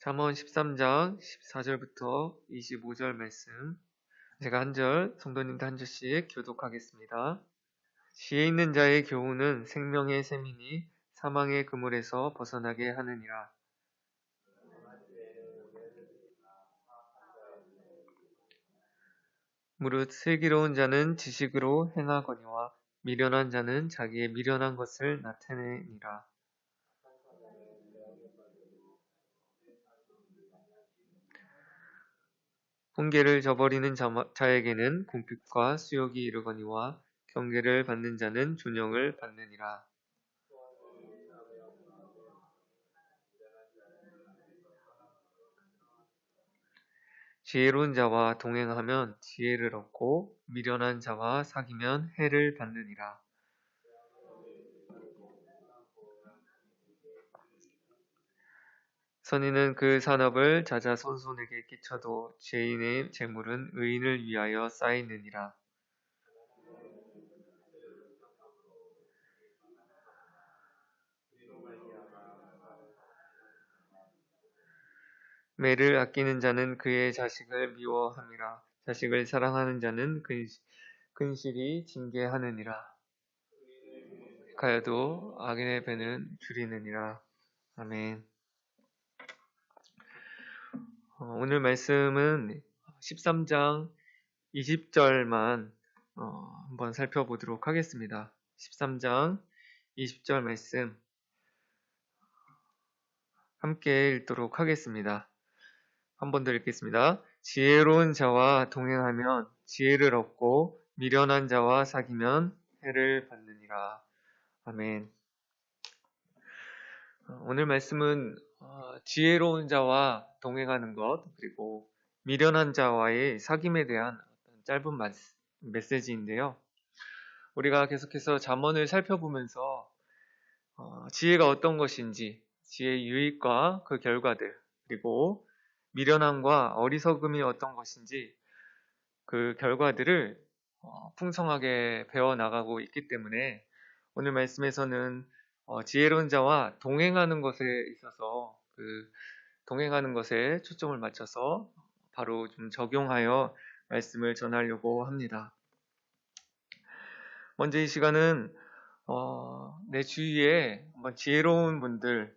잠언 13장 14절부터 25절 말씀, 제가 한 절, 성도님도 한 절씩 교독하겠습니다. 지혜 있는 자의 교훈은 생명의 샘이니 사망의 그물에서 벗어나게 하느니라. 무릇 슬기로운 자는 지식으로 행하거니와 미련한 자는 자기의 미련한 것을 나타내니라. 훈계를 저버리는 자에게는 궁핍과 수욕이 이르거니와 경계를 받는 자는 존영을 받느니라. 지혜로운 자와 동행하면 지혜를 얻고 미련한 자와 사귀면 해를 받느니라. 선인은 그 산업을 자자손손에게 끼쳐도 죄인의 재물은 의인을 위하여 쌓이느니라. 매를 아끼는 자는 그의 자식을 미워함이라. 자식을 사랑하는 자는 근실이 징계하느니라. 가여도 악인의 배는 줄이느니라. 아멘. 오늘 말씀은 13장 20절만 한번 살펴보도록 하겠습니다. 13장 20절 말씀 함께 읽도록 하겠습니다. 한 번 더 읽겠습니다. 지혜로운 자와 동행하면 지혜를 얻고 미련한 자와 사귀면 해를 받느니라. 아멘. 오늘 말씀은 지혜로운 자와 동행하는 것, 그리고 미련한 자와의 사귐에 대한 짧은 메시지인데요. 우리가 계속해서 잠언을 살펴보면서 지혜가 어떤 것인지, 지혜의 유익과 그 결과들, 그리고 미련함과 어리석음이 어떤 것인지 그 결과들을 풍성하게 배워나가고 있기 때문에 오늘 말씀에서는 지혜로운 자와 동행하는 것에 있어서 그 동행하는 것에 초점을 맞춰서 바로 좀 적용하여 말씀을 전하려고 합니다. 먼저 이 시간은 내 주위에 한번 지혜로운 분들,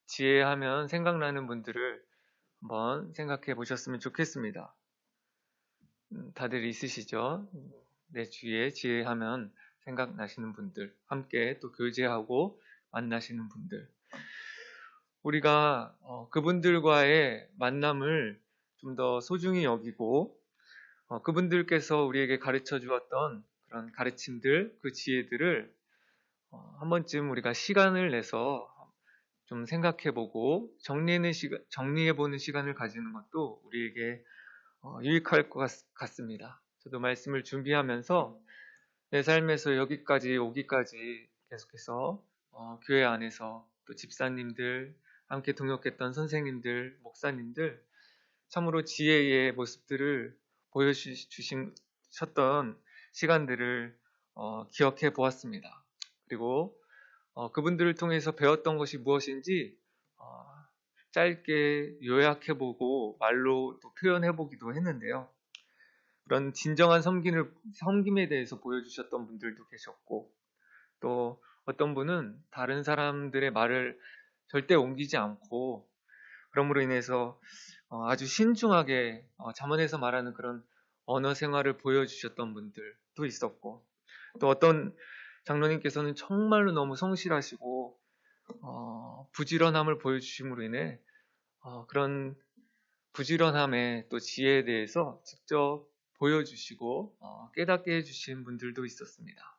지혜하면 생각나는 분들을 한번 생각해 보셨으면 좋겠습니다. 다들 있으시죠? 내 주위에 지혜하면 생각나시는 분들, 함께 또 교제하고 만나시는 분들. 우리가 그분들과의 만남을 좀 더 소중히 여기고 그분들께서 우리에게 가르쳐 주었던 그런 가르침들, 그 지혜들을 한 번쯤 우리가 시간을 내서 좀 생각해보고 정리해보는 시간을 가지는 것도 우리에게 유익할 것 같습니다. 저도 말씀을 준비하면서 내 삶에서 여기까지 오기까지 계속해서 교회 안에서 또 집사님들, 함께 동역했던 선생님들, 목사님들 참으로 지혜의 모습들을 보여주셨던 시간들을 기억해 보았습니다. 그리고 그분들을 통해서 배웠던 것이 무엇인지 짧게 요약해보고 말로 또 표현해보기도 했는데요. 그런 진정한 섬김에 대해서 보여주셨던 분들도 계셨고, 또 어떤 분은 다른 사람들의 말을 절대 옮기지 않고, 그러므로 인해서 아주 신중하게 잠언에서 말하는 그런 언어 생활을 보여주셨던 분들도 있었고, 또 어떤 장로님께서는 정말로 너무 성실하시고 부지런함을 보여주심으로 인해 그런 부지런함의 또 지혜에 대해서 직접 보여주시고 깨닫게 해주신 분들도 있었습니다.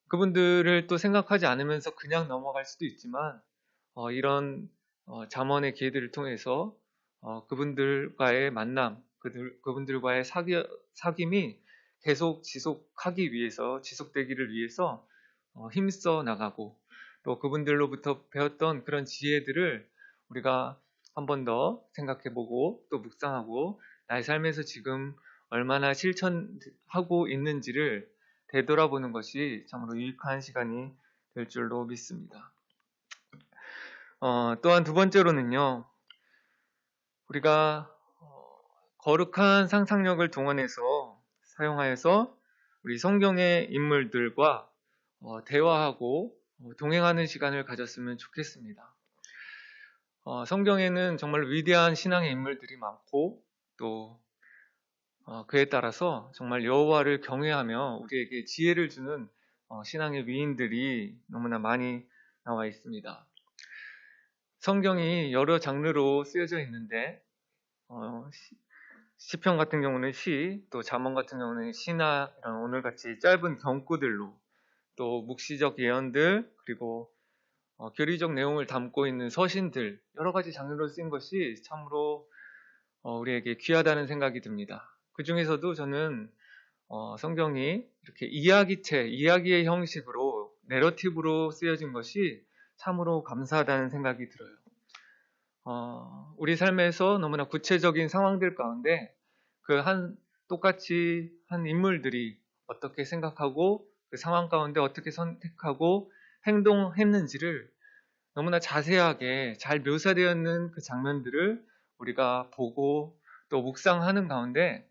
그분들을 또 생각하지 않으면서 그냥 넘어갈 수도 있지만 이런 잠언의 기회들을 통해서 그분들과의 만남, 그분들과의 사귐이 계속 지속되기를 위해서 힘써 나가고 또 그분들로부터 배웠던 그런 지혜들을 우리가 한 번 더 생각해보고 또 묵상하고 나의 삶에서 지금 얼마나 실천하고 있는지를 되돌아보는 것이 참으로 유익한 시간이 될 줄로 믿습니다. 또한 두 번째로는요, 우리가 거룩한 상상력을 동원해서 사용하여서 우리 성경의 인물들과 대화하고 동행하는 시간을 가졌으면 좋겠습니다. 성경에는 정말 위대한 신앙의 인물들이 많고 또 그에 따라서 정말 여호와를 경외하며 우리에게 지혜를 주는 신앙의 위인들이 너무나 많이 나와 있습니다. 성경이 여러 장르로 쓰여져 있는데 시편 같은 경우는 시, 또 잠언 같은 경우는 시나 이런 오늘같이 짧은 경구들로, 또 묵시적 예언들, 그리고 교리적 내용을 담고 있는 서신들, 여러 가지 장르로 쓰인 것이 참으로 우리에게 귀하다는 생각이 듭니다. 그 중에서도 저는 성경이 이렇게 이야기의 형식으로 내러티브로 쓰여진 것이 참으로 감사하다는 생각이 들어요. 우리 삶에서 너무나 구체적인 상황들 가운데 똑같이 한 인물들이 어떻게 생각하고 그 상황 가운데 어떻게 선택하고 행동했는지를 너무나 자세하게 잘 묘사되어 있는 그 장면들을 우리가 보고 또 묵상하는 가운데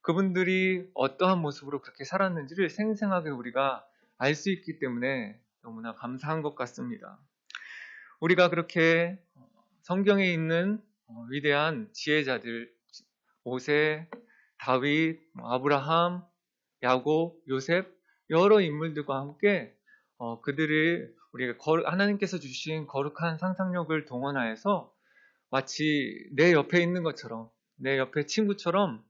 그분들이 어떠한 모습으로 그렇게 살았는지를 생생하게 우리가 알 수 있기 때문에 너무나 감사한 것 같습니다. 우리가 그렇게 성경에 있는 위대한 지혜자들, 모세, 다윗, 아브라함, 야곱, 요셉, 여러 인물들과 함께 그들을 우리가 하나님께서 주신 거룩한 상상력을 동원하여서 마치 내 옆에 있는 것처럼, 내 옆에 친구처럼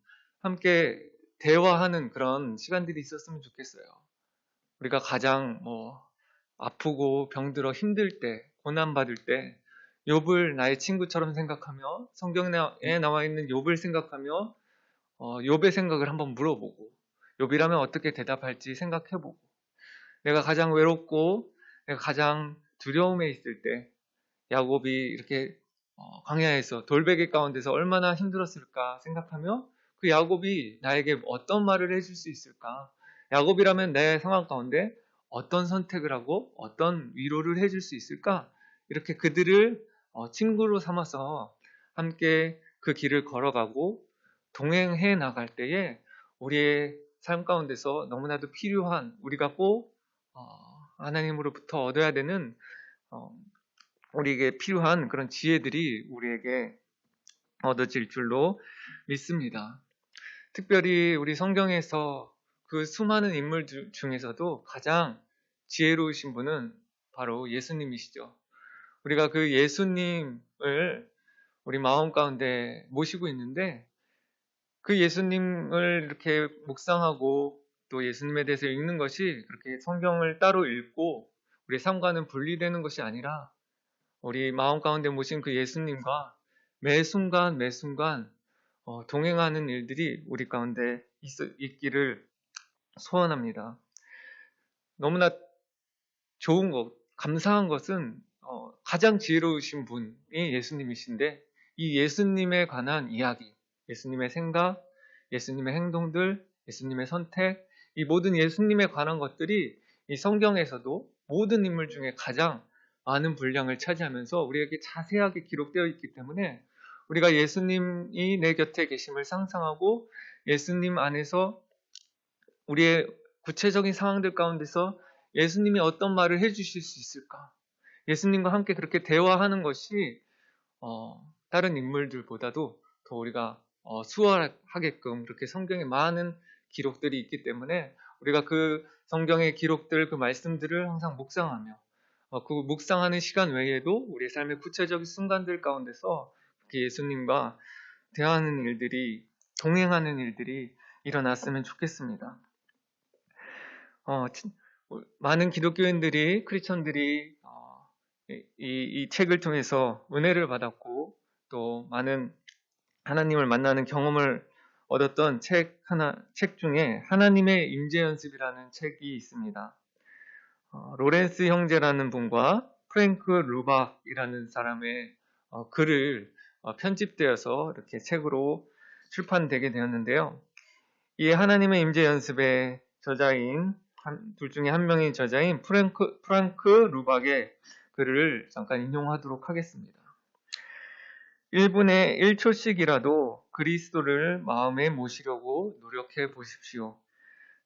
함께 대화하는 그런 시간들이 있었으면 좋겠어요. 우리가 가장 아프고 병들어 힘들 때, 고난받을 때 욥을 나의 친구처럼 생각하며 성경에 나와 있는 욥을 생각하며 욥의 생각을 한번 물어보고 욥이라면 어떻게 대답할지 생각해보고 내가 가장 외롭고 내가 가장 두려움에 있을 때 야곱이 이렇게 광야에서 돌베개 가운데서 얼마나 힘들었을까 생각하며 그 야곱이 나에게 어떤 말을 해줄 수 있을까? 야곱이라면 내 상황 가운데 어떤 선택을 하고 어떤 위로를 해줄 수 있을까? 이렇게 그들을 친구로 삼아서 함께 그 길을 걸어가고 동행해 나갈 때에 우리의 삶 가운데서 너무나도 필요한 우리가 꼭 하나님으로부터 얻어야 되는 우리에게 필요한 그런 지혜들이 우리에게 얻어질 줄로 믿습니다. 특별히 우리 성경에서 그 수많은 인물 중에서도 가장 지혜로우신 분은 바로 예수님이시죠. 우리가 그 예수님을 우리 마음 가운데 모시고 있는데 그 예수님을 이렇게 묵상하고 또 예수님에 대해서 읽는 것이 그렇게 성경을 따로 읽고 우리 삶과는 분리되는 것이 아니라 우리 마음 가운데 모신 그 예수님과 매 순간 동행하는 일들이 우리 가운데 있기를 소원합니다. 너무나 좋은 것, 감사한 것은 가장 지혜로우신 분이 예수님이신데 이 예수님에 관한 이야기, 예수님의 생각, 예수님의 행동들, 예수님의 선택, 이 모든 예수님에 관한 것들이 이 성경에서도 모든 인물 중에 가장 많은 분량을 차지하면서 우리에게 자세하게 기록되어 있기 때문에 우리가 예수님이 내 곁에 계심을 상상하고 예수님 안에서 우리의 구체적인 상황들 가운데서 예수님이 어떤 말을 해주실 수 있을까? 예수님과 함께 그렇게 대화하는 것이 다른 인물들보다도 더 우리가 수월하게끔 그렇게 성경에 많은 기록들이 있기 때문에 우리가 그 성경의 기록들, 그 말씀들을 항상 묵상하며 그 묵상하는 시간 외에도 우리의 삶의 구체적인 순간들 가운데서 그렇게 예수님과 대화하는 일들이, 동행하는 일들이 일어났으면 좋겠습니다. 많은 기독교인들이, 크리스천들이 이 책을 통해서 은혜를 받았고 또 많은 하나님을 만나는 경험을 얻었던 책 중에 하나님의 임재 연습이라는 책이 있습니다. 로렌스 형제라는 분과 프랭크 루박이라는 사람의 글을 편집되어서 이렇게 책으로 출판되게 되었는데요. 이 하나님의 임재 연습의 저자인 둘 중에 한 명인 저자인 프랑크 루박의 글을 잠깐 인용하도록 하겠습니다. 1분에 1초씩이라도 그리스도를 마음에 모시려고 노력해 보십시오.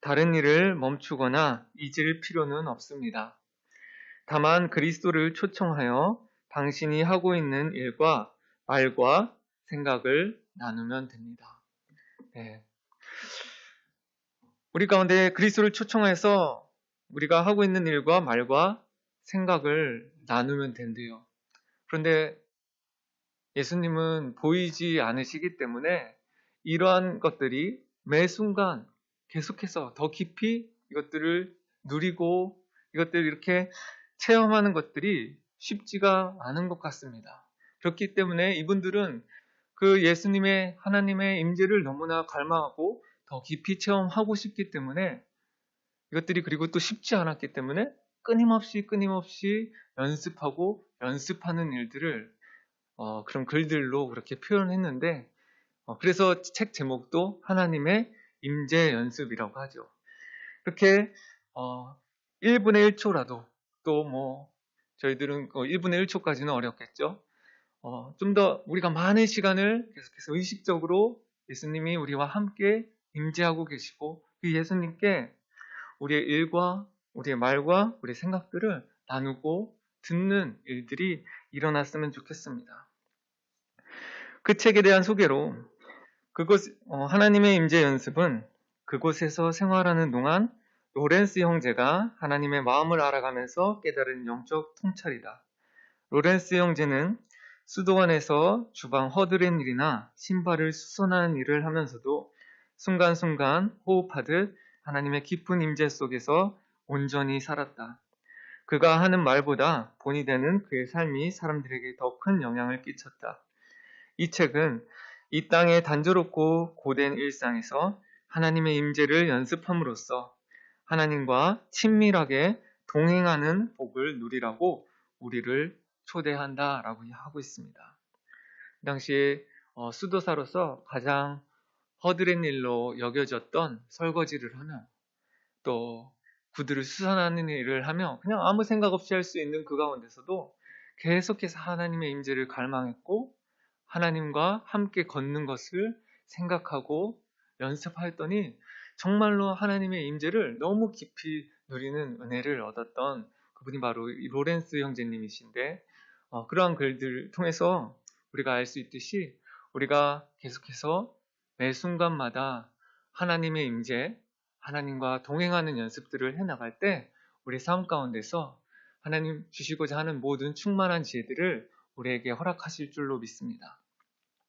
다른 일을 멈추거나 잊을 필요는 없습니다. 다만 그리스도를 초청하여 당신이 하고 있는 일과 말과 생각을 나누면 됩니다. 네. 우리 가운데 그리스도를 초청해서 우리가 하고 있는 일과 말과 생각을 나누면 된대요. 그런데 예수님은 보이지 않으시기 때문에 이러한 것들이 매 순간 계속해서 더 깊이 이것들을 누리고 이것들을 이렇게 체험하는 것들이 쉽지가 않은 것 같습니다. 그렇기 때문에 이분들은 그 예수님의 하나님의 임재를 너무나 갈망하고 더 깊이 체험하고 싶기 때문에 이것들이 그리고 또 쉽지 않았기 때문에 끊임없이 연습하고 연습하는 일들을 그런 글들로 그렇게 표현했는데 그래서 책 제목도 하나님의 임재 연습이라고 하죠. 그렇게 1분의 1초라도 또 뭐 저희들은 1분의 1초까지는 어렵겠죠. 좀 더 우리가 많은 시간을 계속해서 의식적으로 예수님이 우리와 함께 임재하고 계시고 그 예수님께 우리의 일과 우리의 말과 우리의 생각들을 나누고 듣는 일들이 일어났으면 좋겠습니다. 그 책에 대한 소개로 하나님의 임재 연습은 그곳에서 생활하는 동안 로렌스 형제가 하나님의 마음을 알아가면서 깨달은 영적 통찰이다. 로렌스 형제는 수도원에서 주방 허드렛 일이나 신발을 수선하는 일을 하면서도 순간순간 호흡하듯 하나님의 깊은 임재 속에서 온전히 살았다. 그가 하는 말보다 본이 되는 그의 삶이 사람들에게 더 큰 영향을 끼쳤다. 이 책은 이 땅의 단조롭고 고된 일상에서 하나님의 임재를 연습함으로써 하나님과 친밀하게 동행하는 복을 누리라고 우리를 초대한다라고 하고 있습니다. 그 당시에 수도사로서 가장 허드렛 일로 여겨졌던 설거지를 하며 또 구두를 수선하는 일을 하며 그냥 아무 생각 없이 할 수 있는 그 가운데서도 계속해서 하나님의 임재를 갈망했고 하나님과 함께 걷는 것을 생각하고 연습하였더니 정말로 하나님의 임재를 너무 깊이 누리는 은혜를 얻었던 그분이 바로 로렌스 형제님이신데 그러한 글들을 통해서 우리가 알 수 있듯이 우리가 계속해서 매 순간마다 하나님의 임재, 하나님과 동행하는 연습들을 해나갈 때 우리 삶 가운데서 하나님 주시고자 하는 모든 충만한 지혜들을 우리에게 허락하실 줄로 믿습니다.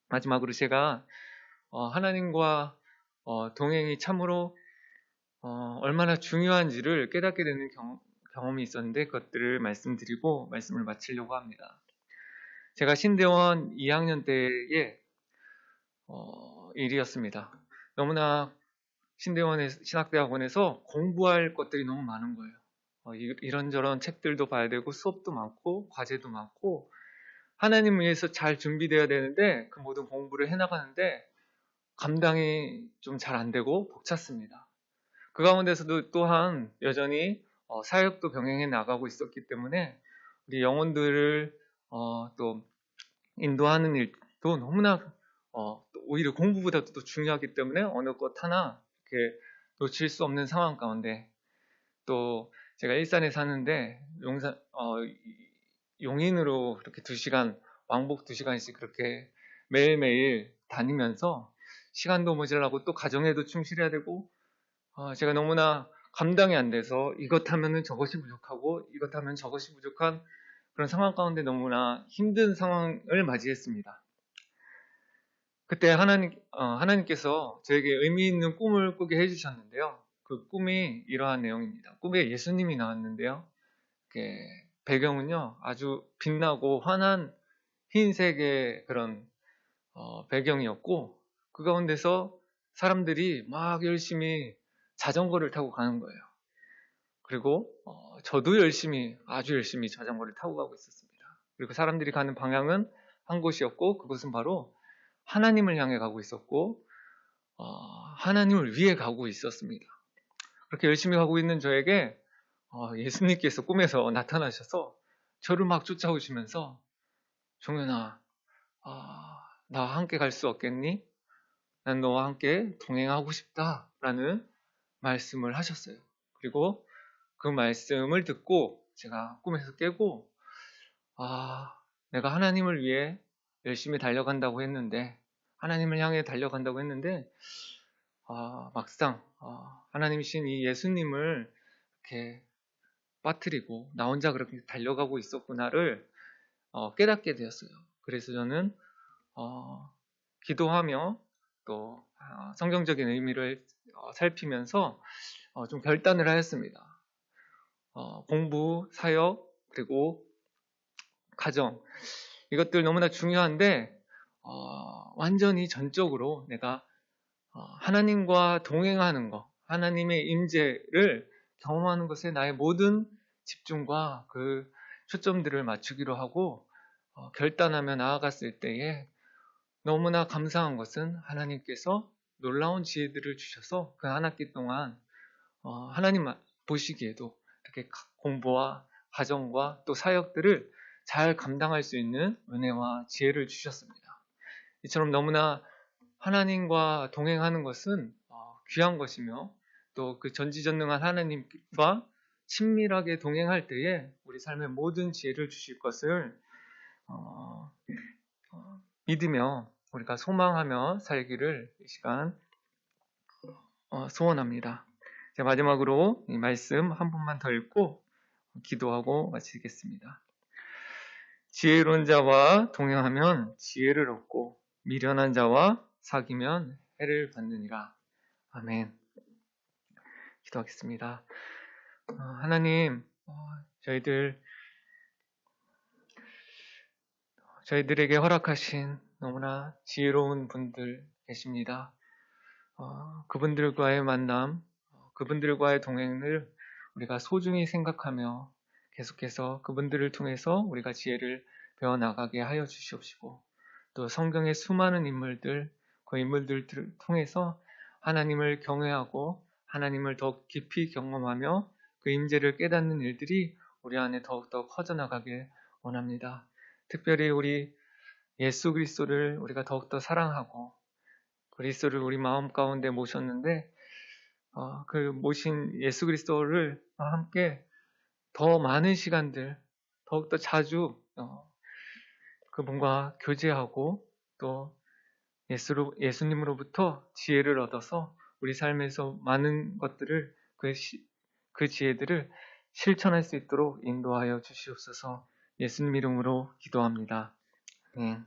마지막으로 제가 하나님과 동행이 참으로 얼마나 중요한지를 깨닫게 되는 경험이 있었는데 그것들을 말씀드리고 말씀을 마치려고 합니다. 제가 신대원 2학년 때의 일이었습니다. 너무나 신대원의 신학대학원에서 공부할 것들이 너무 많은 거예요. 이런저런 책들도 봐야 되고 수업도 많고 과제도 많고 하나님 위해서 잘 준비되어야 되는데 그 모든 공부를 해나가는데 감당이 좀 잘 안 되고 벅찼습니다. 그 가운데서도 또한 여전히 사역도 병행해 나가고 있었기 때문에 우리 영혼들을 또 인도하는 일도 너무나 오히려 공부보다도 또 중요하기 때문에 어느 것 하나 이렇게 놓칠 수 없는 상황 가운데 또 제가 일산에 사는데 용인으로 이렇게 2시간 왕복 2시간씩 그렇게 매일매일 다니면서 시간도 모자라고 또 가정에도 충실해야 되고 제가 너무나 감당이 안 돼서 이것 하면은 저것이 부족하고 이것 하면 저것이 부족한 그런 상황 가운데 너무나 힘든 상황을 맞이했습니다. 그때 하나님께서 저에게 의미 있는 꿈을 꾸게 해주셨는데요. 그 꿈이 이러한 내용입니다. 꿈에 예수님이 나왔는데요. 배경은요 아주 빛나고 환한 흰색의 그런 배경이었고 그 가운데서 사람들이 막 열심히 자전거를 타고 가는 거예요. 그리고 저도 아주 열심히 자전거를 타고 가고 있었습니다. 그리고 사람들이 가는 방향은 한 곳이었고 그곳은 바로 하나님을 향해 가고 있었고 하나님을 위해 가고 있었습니다. 그렇게 열심히 가고 있는 저에게 예수님께서 꿈에서 나타나셔서 저를 막 쫓아오시면서 종현아 나와 함께 갈 수 없겠니? 난 너와 함께 동행하고 싶다 라는 말씀을 하셨어요. 그리고 그 말씀을 듣고 제가 꿈에서 깨고 내가 하나님을 위해 열심히 달려간다고 했는데, 하나님을 향해 달려간다고 했는데 막상 하나님이신 이 예수님을 이렇게 빠뜨리고 나 혼자 그렇게 달려가고 있었구나를 깨닫게 되었어요. 그래서 저는 기도하며 또 성경적인 의미를 살피면서 좀 결단을 하였습니다. 공부, 사역, 그리고 가정, 이것들 너무나 중요한데 완전히 전적으로 내가 하나님과 동행하는 것, 하나님의 임재를 경험하는 것에 나의 모든 집중과 그 초점들을 맞추기로 하고 결단하며 나아갔을 때에 너무나 감사한 것은 하나님께서 놀라운 지혜들을 주셔서 그 한 학기 동안 하나님 보시기에도 이렇게 공부와 가정과 또 사역들을 잘 감당할 수 있는 은혜와 지혜를 주셨습니다. 이처럼 너무나 하나님과 동행하는 것은 귀한 것이며 또 그 전지전능한 하나님과 친밀하게 동행할 때에 우리 삶의 모든 지혜를 주실 것을 믿으며 우리가 소망하며 살기를 이 시간 소원합니다. 자, 마지막으로 이 말씀 한 번만 더 읽고 기도하고 마치겠습니다. 지혜로운 자와 동행하면 지혜를 얻고 미련한 자와 사귀면 해를 받느니라. 아멘. 기도하겠습니다. 하나님, 저희들에게 허락하신 너무나 지혜로운 분들 계십니다. 그분들과의 만남, 그분들과의 동행을 우리가 소중히 생각하며 계속해서 그분들을 통해서 우리가 지혜를 배워나가게 하여 주시옵시고, 또 성경의 수많은 인물들, 그 인물들을 통해서 하나님을 경외하고 하나님을 더 깊이 경험하며 그 임재를 깨닫는 일들이 우리 안에 더욱더 커져나가길 원합니다. 특별히 우리 예수 그리스도를 우리가 더욱더 사랑하고 그리스도를 우리 마음 가운데 모셨는데 그 모신 예수 그리스도를 함께 더 많은 시간들 더욱더 자주 그분과 교제하고 또 예수님으로부터 지혜를 얻어서 우리 삶에서 많은 것들을 그 지혜들을 실천할 수 있도록 인도하여 주시옵소서. 예수님 이름으로 기도합니다. 네.